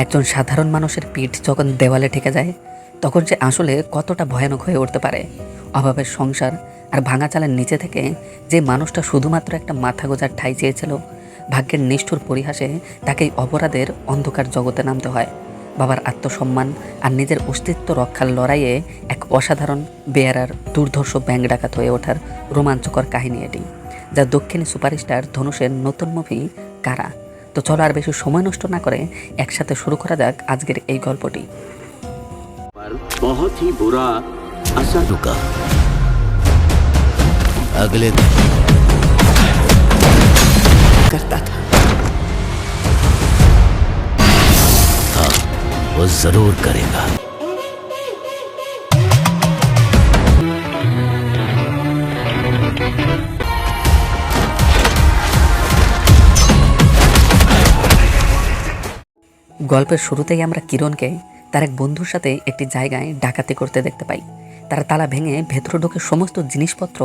একজন সাধারণ মানুষের পিঠ যখন দেওয়ালে ঠেকে যায় তখন সে আসলে কতটা ভয়ানক হয়ে উঠতে পারে। অভাবের সংসার আর ভাঙা চালের নিচে থেকে যে মানুষটা শুধুমাত্র একটা মাথা গোঁজার ঠাঁই চেয়েছিল, ভাগ্যের নিষ্ঠুর পরিহাসে তাকেই অপরাধের অন্ধকার জগতে নামতে হয়। বাবার আত্মসম্মান আর নিজের অস্তিত্ব রক্ষার লড়াইয়ে এক অসাধারণ বেয়ারার দুর্ধর্ষ ব্যাংক ডাকাত হয়ে ওঠার রোমাঞ্চকর কাহিনী এটি, যা দক্ষিণী সুপারস্টার ধনুষের নতুন মুভি কারা। তো চলো আর বেশি সময় নষ্ট না করে একসাথে শুরু করা যাক আজকের এই গল্পটি। बहुत ही बुरा असर रुका। अगले दिन करता था। हाँ, वो जरूर करेगा। গল্পের শুরুতেই আমরা কিরণকে তার এক বন্ধুর সাথে একটি জায়গায় ডাকাতি করতে দেখতে পাই। তারা তালা ভেঙে ভেতরে ঢুকে সমস্ত জিনিসপত্র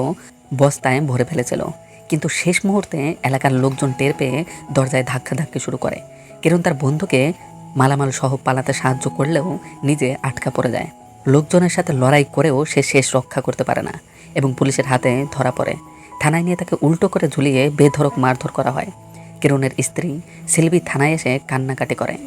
বস্তায় ভরে ফেলেছিল, কিন্তু শেষ মুহূর্তে এলাকার লোকজন টের পেয়ে দরজায় ধাক্কাধাক্কি শুরু করে। কিরণ তার বন্ধুকে মালামাল সহ পালাতে সাহায্য করলেও নিজে আটকা পড়ে যায়। লোকজনের সাথে লড়াই করেও সে শেষ রক্ষা করতে পারে না এবং পুলিশের হাতে ধরা পড়ে। থানায় নিয়ে তাকে উল্টো করে ঝুলিয়ে বেধড়ক মারধর করা হয়। কিরণের স্ত্রী সিলভি থানায় এসে কান্নাকাটি করে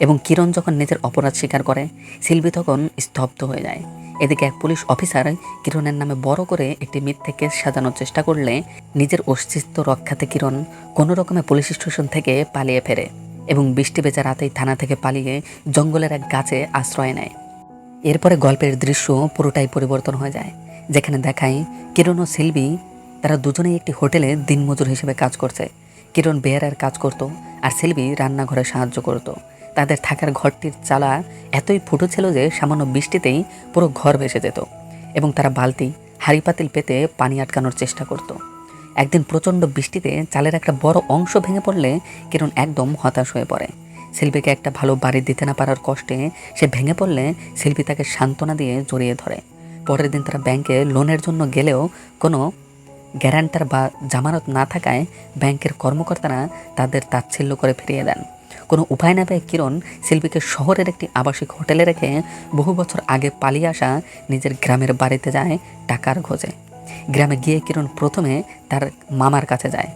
এবং কিরণ যখন নিজের অপরাধ স্বীকার করে, সিলভি তখন স্তব্ধ হয়ে যায়। এদিকে এক পুলিশ অফিসার কিরণের নামে বড় করে একটি মিথ্যে কেস সাজানোর চেষ্টা করলে নিজের অস্তিত্ব রক্ষাতে কিরণ কোনো রকমে পুলিশ স্টেশন থেকে পালিয়ে ফেরে এবং বৃষ্টি ভেজা রাতেই থানা থেকে পালিয়ে জঙ্গলের এক গাছে আশ্রয় নেয়। এরপরে গল্পের দৃশ্য পুরোটাই পরিবর্তন হয়ে যায়, যেখানে দেখায় কিরণ ও সিলভি তারা দুজনেই একটি হোটেলে দিনমজুর হিসেবে কাজ করছে। কিরণ বেয়ারের কাজ করত আর সিলভি রান্নাঘরে সাহায্য করত। তাদের থাকার ঘরটির চালা এতই ফুটো ছিল যে সামান্য বৃষ্টিতেই পুরো ঘর ভেসে যেত এবং তারা বালতি হাঁড়ি পাতিল পেতে পানি আটকানোর চেষ্টা করত। একদিন প্রচণ্ড বৃষ্টিতে চালের একটা বড় অংশ ভেঙে পড়লে কিরণ একদম হতাশ হয়ে পড়ে। সিলভিকে একটা ভালো বাড়ি দিতে না পারার কষ্টে সে ভেঙে পড়লে সিলভি তাকে সান্ত্বনা দিয়ে জড়িয়ে ধরে। পরের দিন তারা ব্যাংকে লোনের জন্য গেলেও কোনো গ্যারান্টার বা জামানত না থাকায় ব্যাংকের কর্মকর্তারা তাদের তাচ্ছিল্য করে ফিরিয়ে দেন। কোনো উপায় না পেয়ে কিরণ সিলভিকে শহরের একটি আবাসিক হোটেলে রেখে বহু বছর আগে পালিয়ে আসা নিজের গ্রামের বাড়িতে যায় টাকার খোঁজে। গ্রামে গিয়ে কিরণ প্রথমে তার মামার কাছে যায়।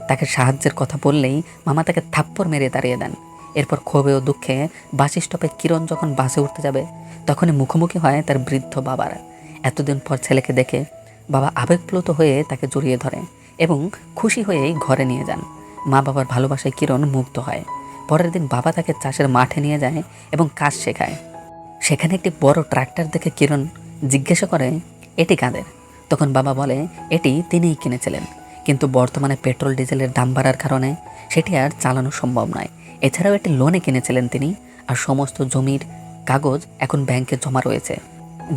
তাকে সাহায্যের কথা বললেই মামা তাকে থাপ্পড় মেরে দাঁড়িয়ে দেন। এরপর ক্ষোভে ও দুঃখে বাস স্টপে কিরণ যখন বাসে উঠতে যাবে তখনই মুখোমুখি হয় তার বৃদ্ধ বাবার। এতদিন পর ছেলেকে দেখে বাবা আবেগপ্লুত হয়ে তাকে জড়িয়ে ধরে এবং খুশি হয়েই ঘরে নিয়ে যান। মা বাবার ভালোবাসায় কিরণ মুগ্ধ হয়। পরের দিন বাবা তাকে চাষের মাঠে নিয়ে যায় এবং কাজ শেখায়। সেখানে একটি বড় ট্রাক্টর দেখে কিরণ জিজ্ঞাসা করে, এটি কাদের? তখন বাবা বলে, এটি তিনিই কিনেছিলেন, কিন্তু বর্তমানে পেট্রোল ডিজেলের দাম বাড়ার কারণে সেটি আর চালানো সম্ভব নয়। এছাড়াও এটি লোনে কিনেছিলেন তিনি, আর সমস্ত জমির কাগজ এখন ব্যাংকে জমা রয়েছে।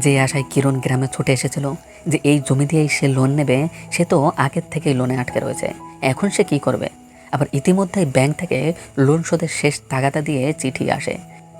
যে আশায় কিরণ গ্রামে ছুটে এসেছিল যে এই জমি দিয়েই সে লোন নেবে, সে তো আগের থেকেই লোনে আটকে রয়েছে। এখন সে কি করবে? আবার ইতিমধ্যেই ব্যাংক থেকে লোন শোধের শেষ তাগাদা দিয়ে চিঠি আসে।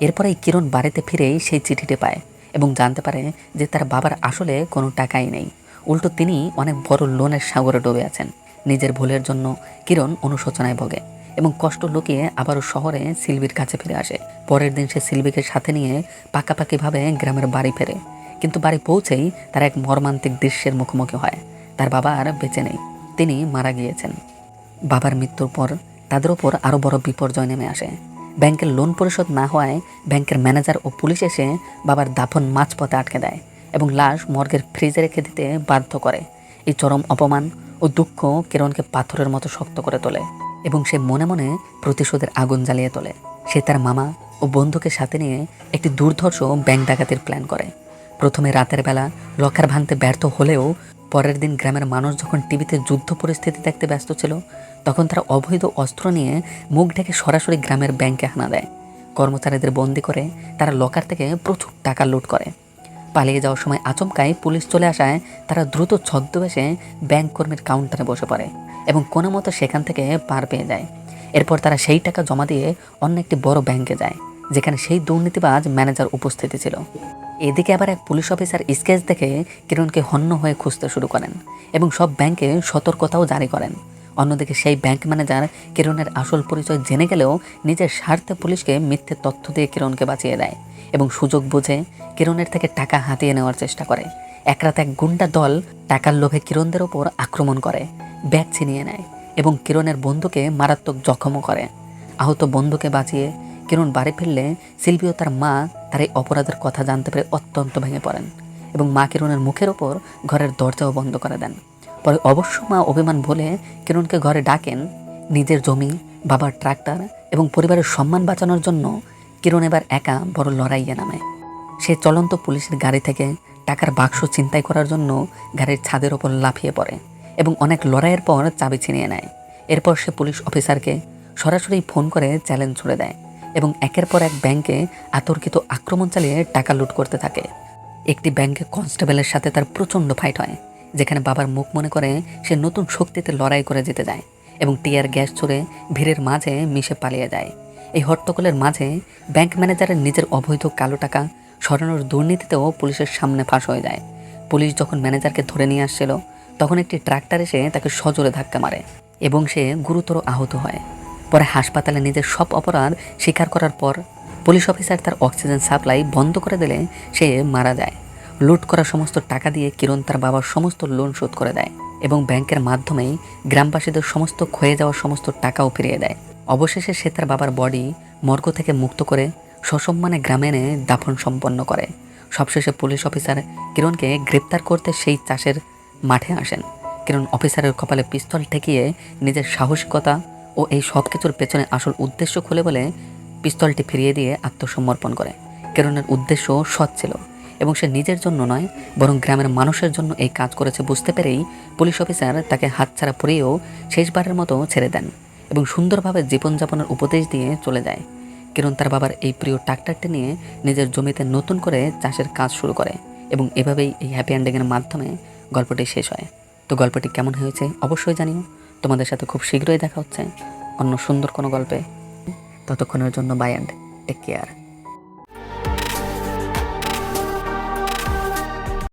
এরপরেই কিরণ বাড়িতে ফিরেই সেই চিঠিটি পায় এবং জানতে পারে যে তার বাবার আসলে কোনো টাকাই নেই, উল্টো তিনি অনেক বড় লোনের সাগরে ডুবে আছেন। নিজের ভুলের জন্য কিরণ অনুশোচনায় ভোগে এবং কষ্ট লুকিয়ে আবারও শহরে সিলভির কাছে ফিরে আসে। পরের দিন সে সিলভিকে সাথে নিয়ে পাকাপাকিভাবে গ্রামের বাড়ি ফেরে, কিন্তু বাড়ি পৌঁছেই তার এক মর্মান্তিক দৃশ্যের মুখোমুখি হয়। তার বাবা আর বেঁচে নেই, তিনি মারা গিয়েছেন। বাবার মৃত্যুর পর তাদের ওপর আরও বড় বিপর্যয় নেমে আসে। ব্যাংকের লোন পরিশোধ না হওয়ায় ব্যাংকের ম্যানেজার ও পুলিশ এসে বাবার দাফন মাঝপথে আটকে দেয় এবং লাশ মর্গের ফ্রিজে রেখে দিতে বাধ্য করে। এই চরম অপমান ও দুঃখ কিরণকে পাথরের মতো শক্ত করে তোলে এবং সে মনে মনে প্রতিশোধের আগুন জ্বালিয়ে তোলে। সে তার মামা ও বন্ধুকে সাথে নিয়ে একটি দুর্ধর্ষ ব্যাংক ডাকাতির প্ল্যান করে। প্রথমে রাতের বেলা লকার ভাঙতে ব্যর্থ হলেও পরের দিন গ্রামের মানুষ যখন টিভিতে যুদ্ধ পরিস্থিতি দেখতে ব্যস্ত ছিল, তখন তারা অবৈধ অস্ত্র নিয়ে মুখ ঢেকে সরাসরি গ্রামের ব্যাংকে হানা দেয়। কর্মচারীদের বন্দি করে তারা লকার থেকে প্রচুর টাকা লুট করে। পালিয়ে যাওয়ার সময় আচমকাই পুলিশ চলে আসায় তারা দ্রুত ছদ্মবেশে ব্যাংক কর্মীর কাউন্টারে বসে পড়ে এবং কোনো মতো সেখান থেকে পার পেয়ে যায়। এরপর তারা সেই টাকা জমা দিয়ে অন্য একটি বড় ব্যাংকে যায়, যেখানে সেই দুর্নীতিবাজ ম্যানেজার উপস্থিতি ছিল। এদিকে আবার এক পুলিশ অফিসার স্কেচ দেখে কিরণকে হন্য হয়ে খুঁজতে শুরু করেন এবং সব ব্যাংকে সতর্কতাও জারি করেন। অন্যদিকে সেই ব্যাংক ম্যানেজার কিরণের আসল পরিচয় জেনে গেলেও নিজের স্বার্থে পুলিশকে মিথ্যে তথ্য দিয়ে কিরণকে বাঁচিয়ে দেয় এবং সুযোগ বুঝে কিরণের থেকে টাকা হাতিয়ে নেওয়ার চেষ্টা করে। এক রাতে এক গুন্ডা দল টাকার লোভে কিরণদের ওপর আক্রমণ করে, ব্যাগ ছিনিয়ে নেয় এবং কিরণের বন্ধুকে মারাত্মক জখমও করে। আহত বন্ধুকে বাঁচিয়ে কিরণ বাড়ি ফিরলে সিলভি ও তার মা তার এই অপরাধের কথা জানতে পেরে অত্যন্ত ভেঙে পড়েন এবং মা কিরণের মুখের ওপর ঘরের দরজাও বন্ধ করে দেন। পরে অবশ্য মা অভিমান বলে কিরণকে ঘরে ডাকেন। নিজের জমি, বাবার ট্রাক্টর এবং পরিবারের সম্মান বাঁচানোর জন্য কিরণ এবার একা বড় লড়াইয়ে নামে। সে চলন্ত পুলিশের গাড়ি থেকে টাকার বাক্স ছিনতাই করার জন্য গাড়ির ছাদের ওপর লাফিয়ে পড়ে এবং অনেক লড়াইয়ের পর চাবি ছিনিয়ে নেয়। এরপর সে পুলিশ অফিসারকে সরাসরি ফোন করে চ্যালেঞ্জ ছুড়ে দেয় এবং একের পর এক ব্যাংকে আতর্কিত আক্রমণ চালিয়ে টাকা লুট করতে থাকে। একটি ব্যাংকে কনস্টেবলের সাথে তার প্রচণ্ড ফাইট হয়, যেখানে বাবার মুখ মনে করে সে নতুন শক্তিতে লড়াই করে যেতে যায় এবং টিয়ার গ্যাস ছুড়ে ভিড়ের মাঝে মিশে পালিয়ে যায়। এই হট্টগোলের মাঝে ব্যাংক ম্যানেজারের নিজের অবৈধ কালো টাকা সরানোর দুর্নীতিতেও পুলিশের সামনে ফাঁস হয়ে যায়। পুলিশ যখন ম্যানেজারকে ধরে নিয়ে আসছিল তখন একটি ট্রাক্টর এসে তাকে সজোরে ধাক্কা মারে এবং সে গুরুতর আহত হয়। পরে হাসপাতালে নিজের সব অপরাধ স্বীকার করার পর পুলিশ অফিসার তার অক্সিজেন সাপ্লাই বন্ধ করে দিলে সে মারা যায়। লুট করা সমস্ত টাকা দিয়ে কিরণ তার বাবার সমস্ত লোন শোধ করে দেয় এবং ব্যাংকের মাধ্যমেই গ্রামবাসীদের সমস্ত ক্ষয়ে যাওয়া সমস্ত টাকাও ফিরিয়ে দেয়। অবশেষে সে তার বাবার বডি মর্গ থেকে মুক্ত করে সসম্মানে গ্রামে এনে দাফন সম্পন্ন করে। সবশেষে পুলিশ অফিসার কিরণকে গ্রেপ্তার করতে সেই চাষের মাঠে আসেন। কিরণ অফিসারের কপালে পিস্তল ঠেকিয়ে নিজের সাহসিকতা ও এই সব কিছুর পেছনে আসল উদ্দেশ্য খুলে বলে পিস্তলটি ফিরিয়ে দিয়ে আত্মসমর্পণ করে। কিরণের উদ্দেশ্য সৎ ছিল এবং সে নিজের জন্য নয় বরং গ্রামের মানুষের জন্য এই কাজ করেছে বুঝতে পেরেই পুলিশ অফিসার তাকে হাতছাড়া পরিয়েও শেষবারের মতো ছেড়ে দেন এবং সুন্দরভাবে জীবনযাপনের উপদেশ দিয়ে চলে যায়। কিরণ তার বাবার এই প্রিয় ট্রাক্টরটি নিয়ে নিজের জমিতে নতুন করে চাষের কাজ শুরু করে এবং এভাবেই এই হ্যাপি এন্ডিংয়ের মাধ্যমে গল্পটি শেষ হয়। তো গল্পটি কেমন হয়েছে অবশ্যই জানিও। তোমাদের সাথে খুব শীঘ্রই দেখা হচ্ছে অন্য সুন্দর কোনো গল্পে। ততক্ষণের জন্য বাই অ্যান্ড টেক কেয়ার।